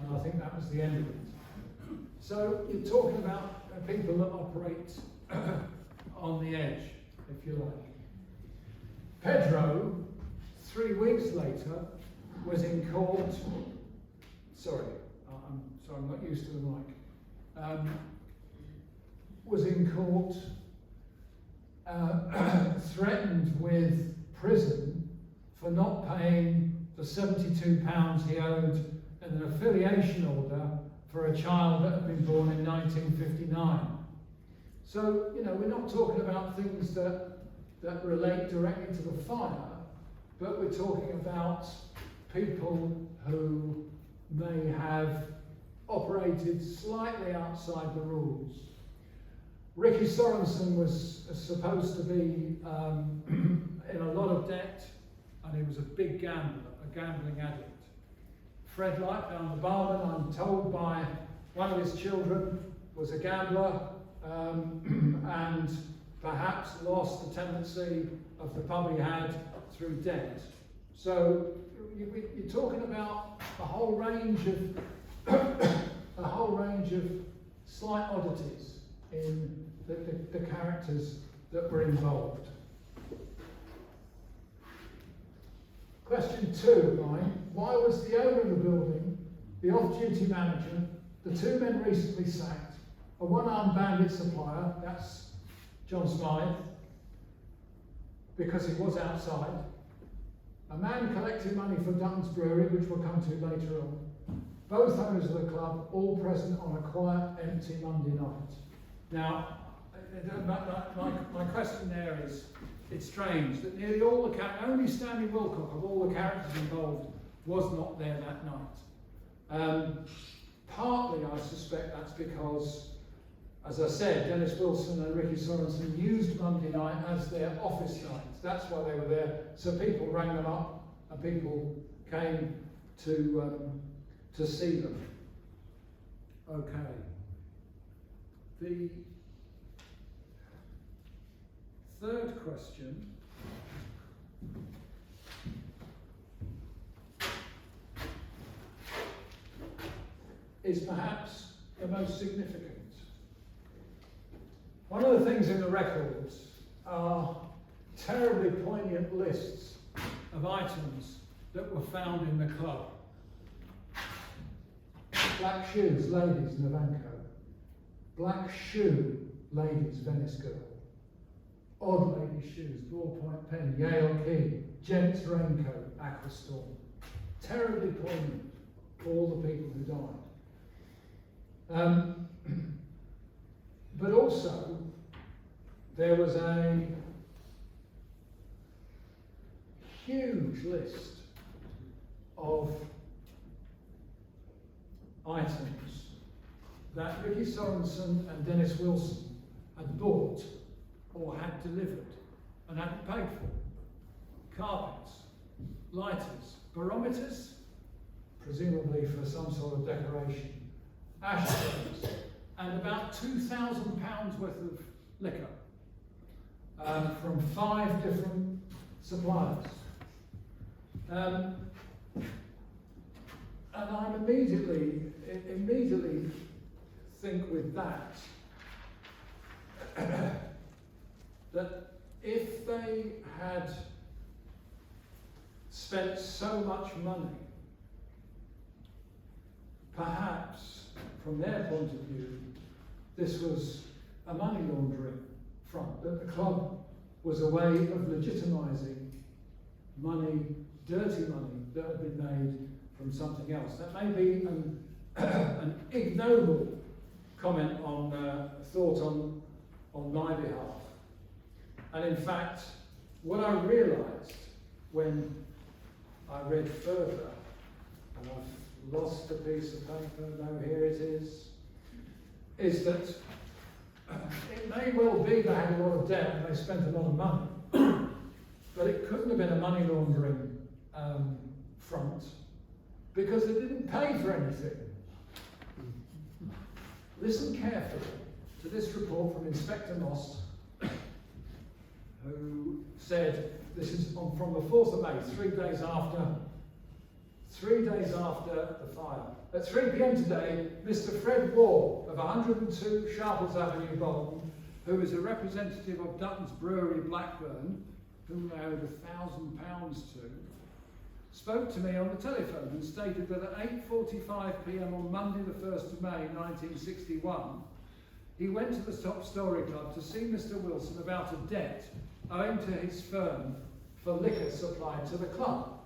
and I think that was the end of it. So you're talking about people that operate on the edge, if you like. Pedro, 3 weeks later, was in court. I'm not used to the mic. Was in court, threatened with prison for not paying the £72 he owed in an affiliation order for a child that had been born in 1959. So, you know, we're not talking about things that relate directly to the fire, but we're talking about people who may have operated slightly outside the rules. Ricky Sorensen was supposed to be in a lot of debt, and he was a big gambler, a gambling addict. Fred Lightbound, the barman, I'm told by one of his children, was a gambler and perhaps lost the tenancy of the pub he had through debt. So you're talking about a whole range of slight oddities in the characters that were involved. Question 2 of mine: why was the owner of the building, the off-duty manager, the 2 men recently sacked, a one-armed bandit supplier, that's John Smythe, because he was outside, a man collecting money for Dutton's Brewery, which we'll come to later on, both owners of the club, all present on a quiet, empty Monday night? Now, my question there is, it's strange that nearly all the only Stanley Wilcock of all the characters involved was not there that night. Partly, I suspect that's because, as I said, Dennis Wilson and Ricky Sorensen used Monday night as their office night. That's why they were there. So people rang them up, and people came to see them. Okay. The third question is perhaps the most significant. One of the things in the records are terribly poignant lists of items that were found in the club. Black shoes, ladies, Novanco. Black shoe, ladies, Venice Girl. Odd lady shoes, ballpoint pen, Yale key, gents raincoat, Aquastorm. Terribly poignant for all the people who died. But also, there was a huge list of items that Ricky Sorensen and Dennis Wilson had bought or had delivered and hadn't paid for. Carpets, lighters, barometers, presumably for some sort of decoration, ashtrays, and about £2,000 worth of liquor from 5 different suppliers. And I'm immediately think with that, that if they had spent so much money, perhaps from their point of view, this was a money laundering front, that the club was a way of legitimising money, dirty money, that had been made from something else. That may be an ignoble comment on thought on my behalf. And in fact, what I realised when I read further, and I've lost a piece of paper, no, here it is that it may well be they had a lot of debt and they spent a lot of money, but it couldn't have been a money laundering front because they didn't pay for anything. Listen carefully to this report from Inspector Moss, who said, this is from the 4th of May, 3 days after the fire. At 3 p.m. today, Mr. Fred Waugh of 102 Sharples Avenue, Bolton, who is a representative of Dutton's Brewery, Blackburn, whom they owed £1,000 to, spoke to me on the telephone and stated that at 8:45 p.m. on Monday the 1st of May 1961, he went to the Storey Club to see Mr. Wilson about a debt owing to his firm for liquor supplied to the club.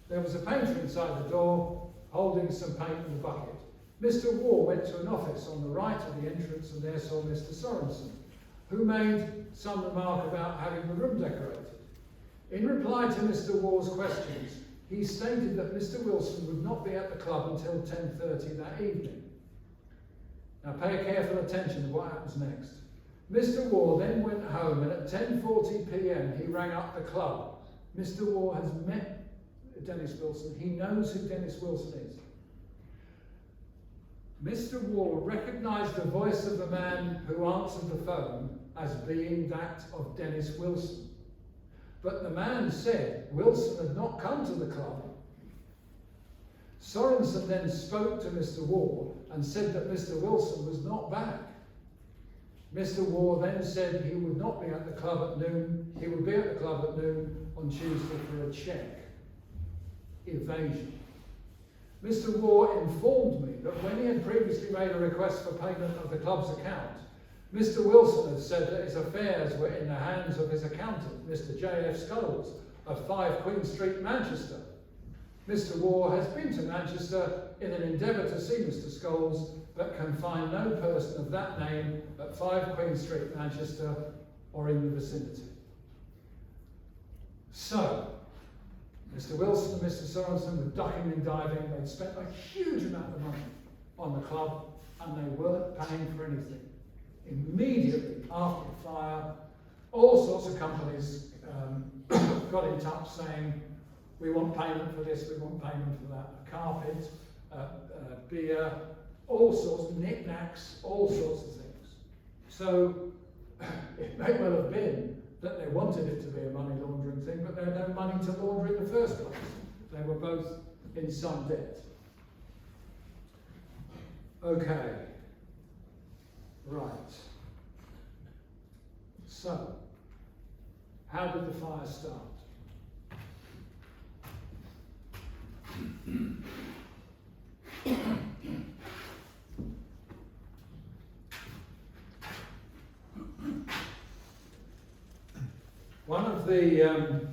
There was a painter inside the door holding some paint in a bucket. Mr. Waugh went to an office on the right of the entrance and there saw Mr. Sorensen, who made some remark about having the room decorated. In reply to Mr. Waugh's questions, he stated that Mr. Wilson would not be at the club until 10:30 that evening. Now pay careful attention to what happens next. Mr. Waugh then went home and at 10:40 p.m. he rang up the club. Mr. Waugh has met Dennis Wilson. He knows who Dennis Wilson is. Mr. Waugh recognised the voice of the man who answered the phone as being that of Dennis Wilson. But the man said Wilson had not come to the club. Sorensen then spoke to Mr. Waugh and said that Mr. Wilson was not back. Mr. Waugh then said he would not be at the club at noon. He would be at the club at noon on Tuesday for a cheque. Evasion. Mr. Waugh informed me that when he had previously made a request for payment of the club's account, Mr. Wilson had said that his affairs were in the hands of his accountant, Mr. J.F. Scholes, of 5 Queen Street, Manchester. Mr. Waugh has been to Manchester in an endeavour to see Mr. Scholes, but can find no person of that name at 5 Queen Street, Manchester, or in the vicinity. So, Mr. Wilson and Mr. Sorensen were ducking and diving. They'd spent a huge amount of money on the club, and they weren't paying for anything. Immediately after the fire, all sorts of companies got in touch saying, we want payment for this, we want payment for that. A carpet, beer, all sorts of knickknacks, all sorts of things. So it may well have been that they wanted it to be a money laundering thing, but they had no money to launder in the first place. They were both in some debt. Okay. Right. So, how did the fire start? One of the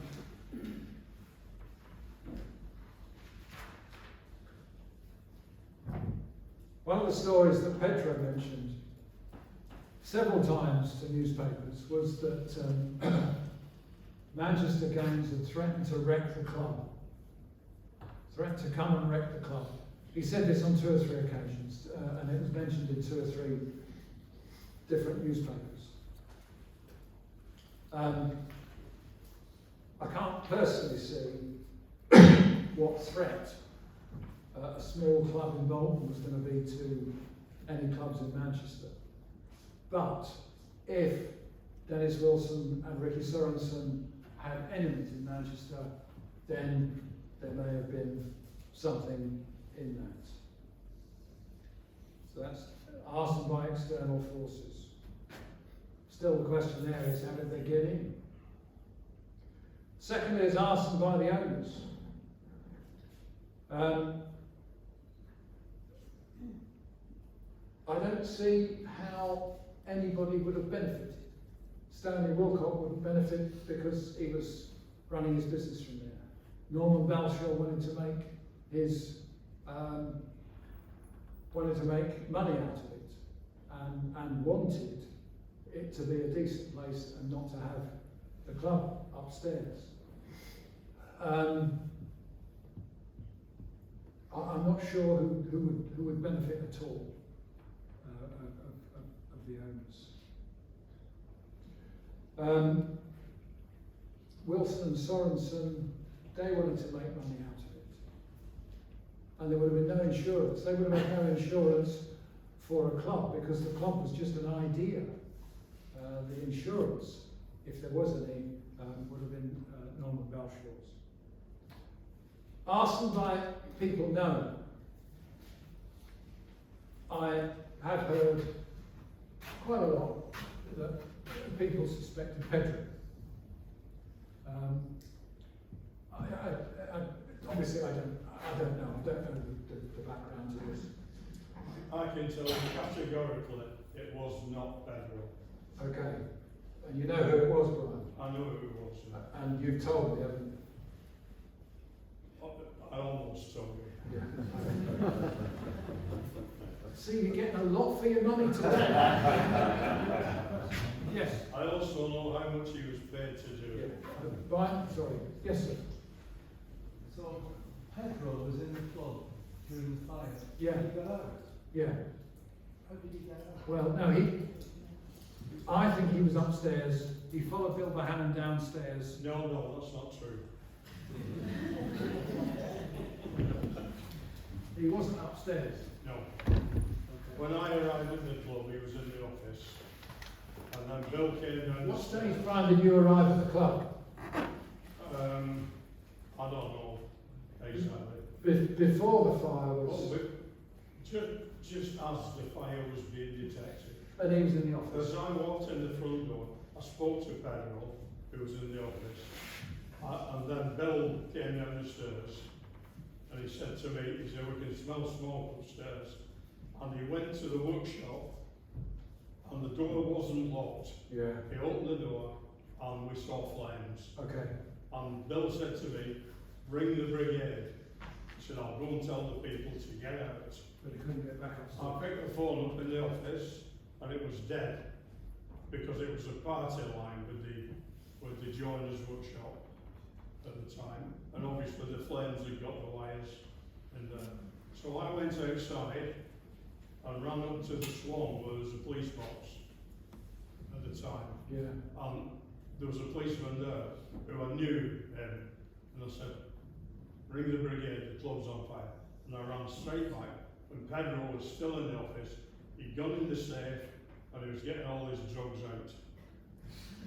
stories that Pedro mentioned several times to newspapers was that Manchester gangs had threatened to wreck the club, threatened to come and wreck the club. He said this on 2 or 3 occasions, and it was mentioned in 2 or 3 different newspapers. I can't personally see what threat a small club in Bolton was going to be to any clubs in Manchester. But if Dennis Wilson and Ricky Sorensen had enemies in Manchester, then there may have been something in that. So that's arson by external forces. Still, the question there is, how did they get in? Secondly, is arson by the owners. I don't see how anybody would have benefited. Stanley Wilcott wouldn't benefit because he was running his business from there. Norman Balshaw wanted to make his money out of it, and wanted it to be a decent place and not to have the club upstairs. I'm not sure who would benefit at all of the owners. Wilson and Sorensen, they wanted to make money out of it. And there would have been no insurance. They would have had no insurance for a club because the club was just an idea. The insurance, if there was any, would have been Norman Balshaw's. Arson by people known. I have heard quite a lot that people suspected Pedro. Obviously, I don't know. I don't know the background to this. I can tell you categorically it was not Pedro. Okay. And you know who it was, Brian? I know who it was. And you've told me, haven't you? I almost told you. Yeah. See, you're getting a lot for your money today. Yes. I also know how much he was paid to do. Yeah. Brian, sorry. Yes, sir. So, Pedro was in the club during the fire. Yeah. Did he get out? Yeah. How did he get out? Well, no, I think he was upstairs. He followed Bill Bohannon downstairs. No, that's not true. He wasn't upstairs. No. Okay. When I arrived at the club, he was in the office. And then Bill came down the What stairs. stage, Brian, did you arrive at the club? I don't know exactly. Before the fire Well, was... just as the fire was being detected. And he was in the office. As I walked in the front door, I spoke to Pedro, who was in the office. And then Bill came down the stairs. And he said to me, he said, we can smell smoke upstairs. And he went to the workshop, and the door wasn't locked. Yeah. He opened the door, and we saw flames. Okay. And Bill said to me, bring the brigade. He said, I'll go and tell the people to get out. But he couldn't get back upstairs. I picked the phone up in the office, and it was dead, because it was a party line with the joiner's workshop at the time, and obviously the flames had got the wires in there. So I went outside and ran up to the Swan where there was a police box at the time. Yeah. And there was a policeman there who I knew him, and I said, ring the brigade, the club's on fire. And I ran straight back, and Pedro was still in the office. He'd gone in the safe, and he was getting all his drugs out.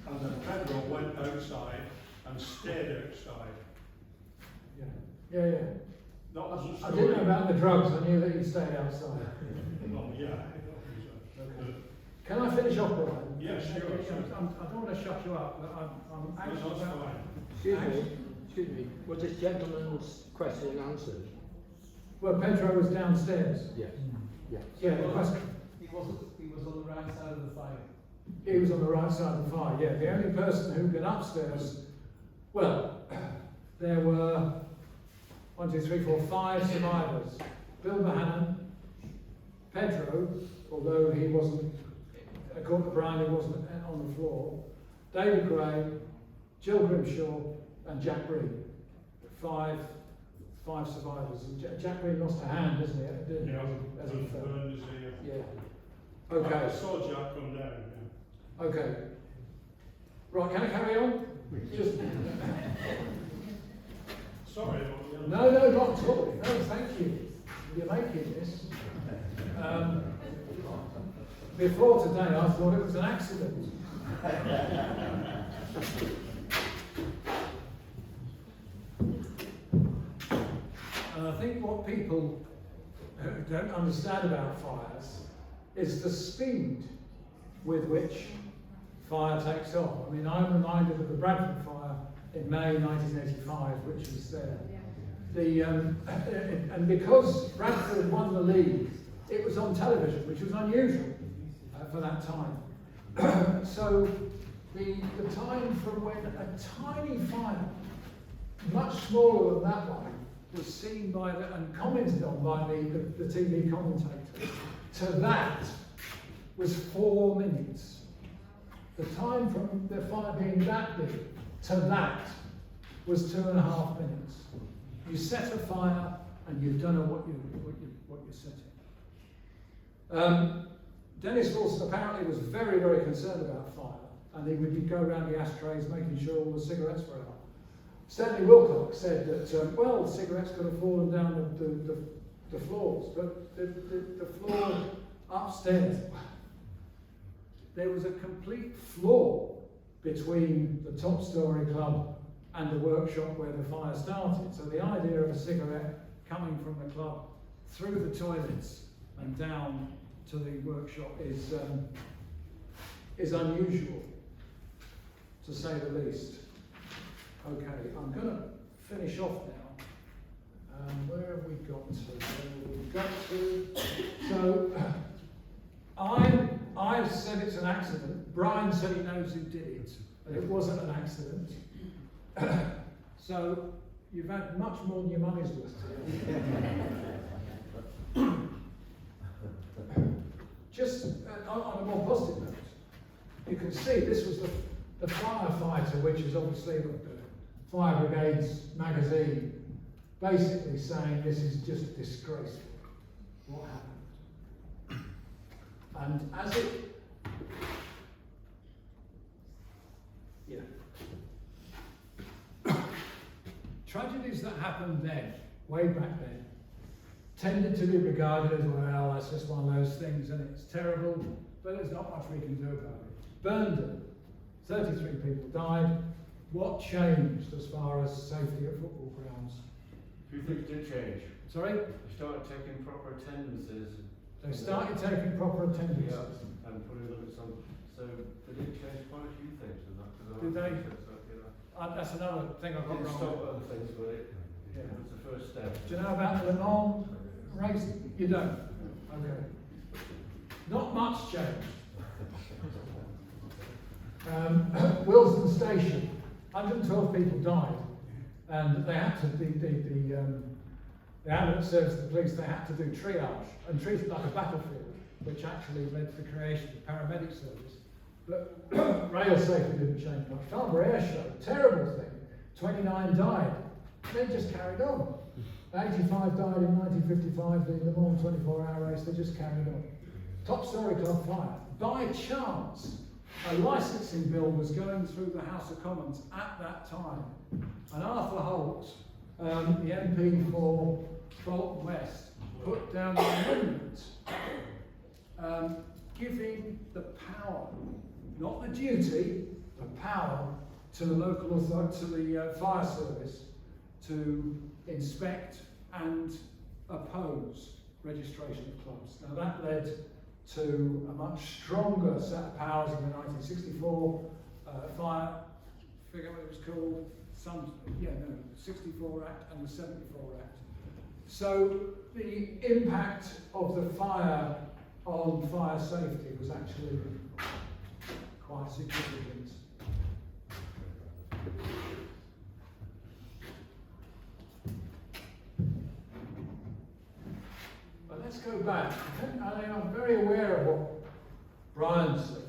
And then Pedro went outside and stayed outside. Yeah. That wasn't I didn't know about the drugs. I knew that he stayed outside. Well, yeah. Okay. Can I finish off, Brian? Yeah, sure. I don't want to shut you up, but I'm That's anxious about... fine. Excuse me, was this gentleman's question answered? Well, Pedro was downstairs. Yes. Yes. Yeah, the question. He was on the right side of the fire. He was on the right side of the fire, yeah. The only person who'd been upstairs, well, there were 1, 2, 3, 4, 5 survivors. Bill Bohannon, Pedro, although he wasn't, according to Brian, he wasn't on the floor, David Gray, Jill Grimshaw, and Jack Breen. Five survivors. And Jack Breen lost a hand, didn't he? Didn't he? Yeah, As he fell. burned his ear. Yeah. Okay. I saw Jack come down, yeah. Okay. Right, can I carry on? Just... Sorry, No, not at all. No, thank you. You're making this. Before today, I thought it was an accident. And I think what people don't understand about fires is the speed with which fire takes off. I mean, I'm reminded of the Bradford fire in May 1985, which was there. And because Bradford won the league, it was on television, which was unusual for that time. So the time from when a tiny fire, much smaller than that one, was seen by and commented on by the TV commentator, to that was 4 minutes. The time from the fire being that big to that was 2.5 minutes. You set a fire and you've done what you're setting. Dennis Wilson apparently was very, very concerned about fire, and he would go around the ashtrays making sure all the cigarettes were out. Stanley Wilcox said that, well, the cigarettes could have fallen down the floors, but the floor upstairs, there was a complete floor between the top Storey Club and the workshop where the fire started. So the idea of a cigarette coming from the club through the toilets and down to the workshop is unusual, to say the least. Okay, I'm going to finish off now. Where have we got to? So, I said it's an accident. Brian said he knows who did it, but it wasn't an accident. So, you've had much more than your money's worth today. Just on a more positive note, you can see this was the firefighter, which is obviously the Fire Brigade's magazine, basically saying this is just disgraceful, what happened. And as it, tragedies that happened then, way back then, tended to be regarded as, well, that's just one of those things and it's terrible, but there's not much we can do about it. Burnham, 33 people died. What changed as far as safety at football grounds? Few things did change. Sorry? They started taking proper attendances. They started taking proper attendances. Yeah, and putting limits on. So they did change quite a few things in that. Did they? That's another thing I got Didn't wrong. stop other things, but it was the first step. Do you know about the Le Mans race? You don't? Okay. Not much changed. Wilson Station, 112 people died, and they had to, the ambulance service, the police, they had to do triage and treat it like a battlefield, which actually led to the creation of the paramedic service. But rail safety didn't change much. Farnborough Air Show, terrible thing. 29 died. They just carried on. 85 died in 1955, the Le Mans 24-hour race, they just carried on. Top Storey Club fire. By chance, a licensing bill was going through the House of Commons at that time. And Arthur Holt, the MP for Bolton West, put down an amendment giving the power, not the duty, the power to the local authority, to the fire service, to inspect and oppose registration of clubs. Now that led to a much stronger set of powers in the 1964 fire, I forget what it was called, 64 Act and the 74 Act. So the impact of the fire on fire safety was actually quite significant. But let's go back. I'm very aware of what Brian said.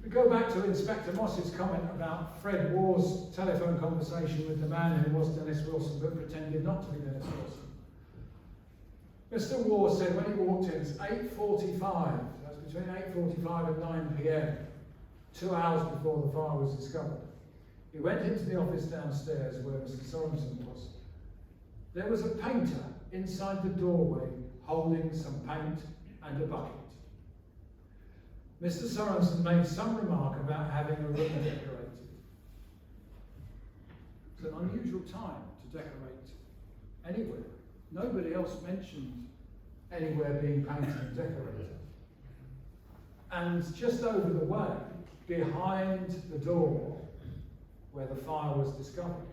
We go back to Inspector Moss's comment about Fred Waugh's telephone conversation with the man who was Dennis Wilson but pretended not to be Dennis Wilson. Mr. Waugh said when he walked in, it's 8:45, that's between 8:45 and 9 p.m, 2 hours before the fire was discovered. He went into the office downstairs where Mr. Sorensen was. There was a painter inside the doorway holding some paint and a bucket. Mr. Sorensen made some remark about having a room decorated. It's an unusual time to decorate anywhere. Nobody else mentioned anywhere being painted and decorated. And just over the way, behind the door where the fire was discovered,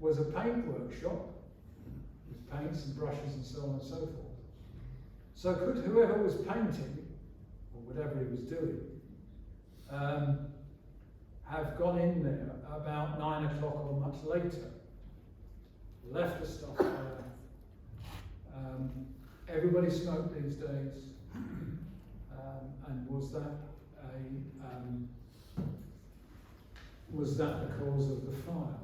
was a paint workshop with paints and brushes and so on and so forth. So could whoever was painting, or whatever he was doing, have gone in there about 9 o'clock or much later, left the stuff there. Everybody smoked these days, and was that the cause of the fire?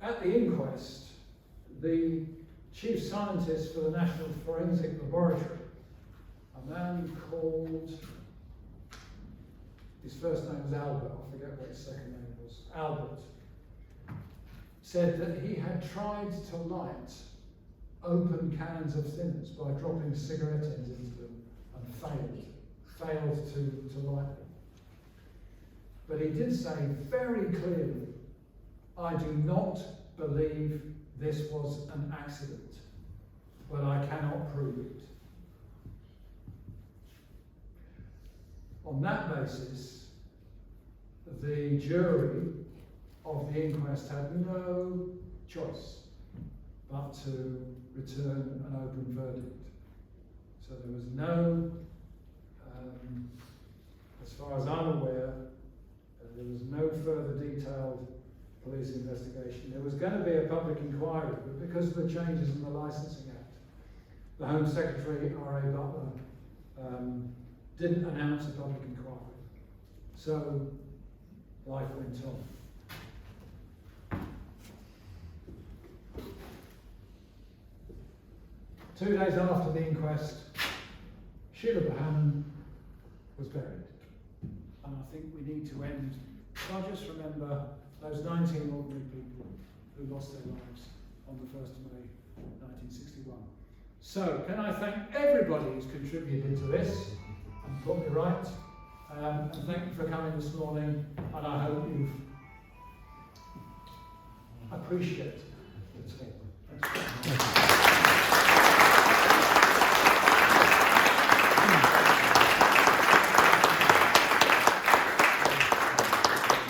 At the inquest, the chief scientist for the National Forensic Laboratory, a man called, his first name was Albert, I forget what his second name was, Albert, said that he had tried to light open cans of thinners by dropping cigarette ends into them and failed to light them. But he did say very clearly, I do not believe this was an accident, but I cannot prove it. On that basis, the jury of the inquest had no choice but to return an open verdict. So there was no, as far as I'm aware, there was no further detailed police investigation. There was going to be a public inquiry, but because of the changes in the Licensing Act, the Home Secretary, R.A. Butler, didn't announce a public inquiry. So life went on. Two days after the inquest, Sheila Burnham was buried. And I think we need to end, I just remember those 19 ordinary people who lost their lives on the 1st of May 1961. So, can I thank everybody who's contributed to this and put me right. And thank you for coming this morning, and I hope you've appreciated